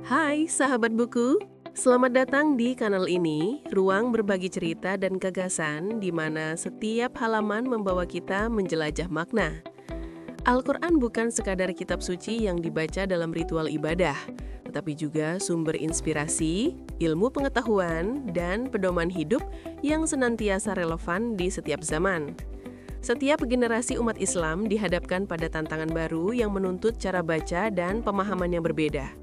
Hai sahabat buku, selamat datang di kanal ini, ruang berbagi cerita dan gagasan di mana setiap halaman membawa kita menjelajah makna. Al-Quran bukan sekadar kitab suci yang dibaca dalam ritual ibadah, tetapi juga sumber inspirasi, ilmu pengetahuan, dan pedoman hidup yang senantiasa relevan di setiap zaman. Setiap generasi umat Islam dihadapkan pada tantangan baru yang menuntut cara baca dan pemahaman yang berbeda.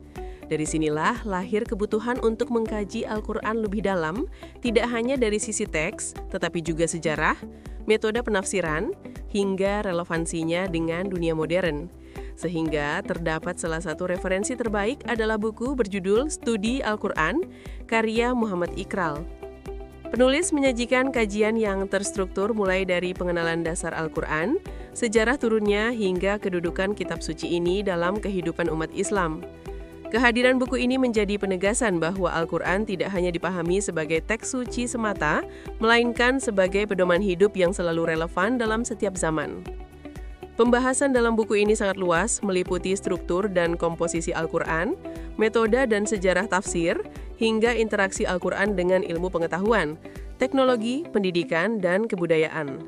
Dari sinilah lahir kebutuhan untuk mengkaji Al-Quran lebih dalam, tidak hanya dari sisi teks, tetapi juga sejarah, metode penafsiran, hingga relevansinya dengan dunia modern. Sehingga terdapat salah satu referensi terbaik adalah buku berjudul Studi Al-Quran, karya Muhammad Iqral. Penulis menyajikan kajian yang terstruktur mulai dari pengenalan dasar Al-Quran, sejarah turunnya hingga kedudukan kitab suci ini dalam kehidupan umat Islam. Kehadiran buku ini menjadi penegasan bahwa Al-Quran tidak hanya dipahami sebagai teks suci semata, melainkan sebagai pedoman hidup yang selalu relevan dalam setiap zaman. Pembahasan dalam buku ini sangat luas, meliputi struktur dan komposisi Al-Quran, metode dan sejarah tafsir, hingga interaksi Al-Quran dengan ilmu pengetahuan, teknologi, pendidikan, dan kebudayaan.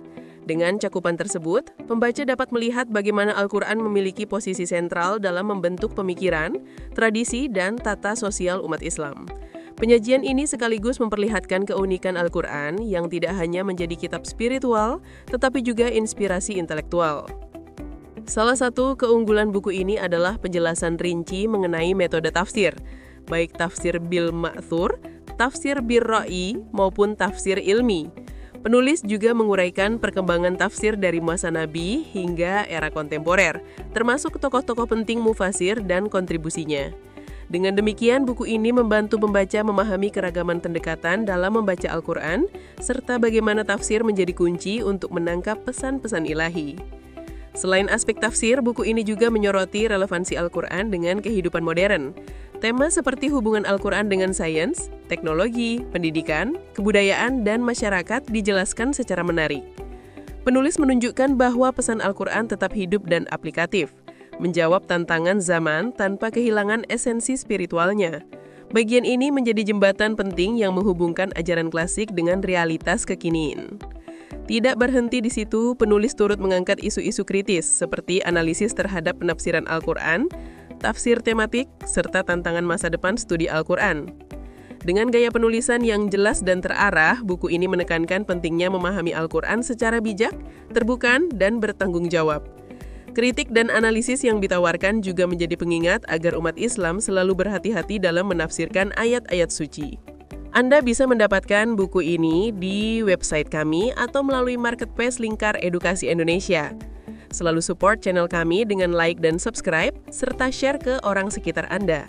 Dengan cakupan tersebut, pembaca dapat melihat bagaimana Al-Quran memiliki posisi sentral dalam membentuk pemikiran, tradisi, dan tata sosial umat Islam. Penyajian ini sekaligus memperlihatkan keunikan Al-Quran yang tidak hanya menjadi kitab spiritual, tetapi juga inspirasi intelektual. Salah satu keunggulan buku ini adalah penjelasan rinci mengenai metode tafsir, baik tafsir bil ma'thur, tafsir bir ra'i, maupun tafsir ilmi. Penulis juga menguraikan perkembangan tafsir dari masa Nabi hingga era kontemporer, termasuk tokoh-tokoh penting mufasir dan kontribusinya. Dengan demikian, buku ini membantu pembaca memahami keragaman pendekatan dalam membaca Al-Quran, serta bagaimana tafsir menjadi kunci untuk menangkap pesan-pesan ilahi. Selain aspek tafsir, buku ini juga menyoroti relevansi Al-Quran dengan kehidupan modern. Tema seperti hubungan Al-Quran dengan sains, teknologi, pendidikan, kebudayaan, dan masyarakat dijelaskan secara menarik. Penulis menunjukkan bahwa pesan Al-Quran tetap hidup dan aplikatif, menjawab tantangan zaman tanpa kehilangan esensi spiritualnya. Bagian ini menjadi jembatan penting yang menghubungkan ajaran klasik dengan realitas kekinian. Tidak berhenti di situ, penulis turut mengangkat isu-isu kritis seperti analisis terhadap penafsiran Al-Quran, tafsir tematik, serta tantangan masa depan studi Al-Quran. Dengan gaya penulisan yang jelas dan terarah, buku ini menekankan pentingnya memahami Al-Quran secara bijak, terbuka, dan bertanggung jawab. Kritik dan analisis yang ditawarkan juga menjadi pengingat agar umat Islam selalu berhati-hati dalam menafsirkan ayat-ayat suci. Anda bisa mendapatkan buku ini di website kami atau melalui marketplace Lingkar Edukasi Indonesia. Selalu support channel kami dengan like dan subscribe, serta share ke orang sekitar Anda.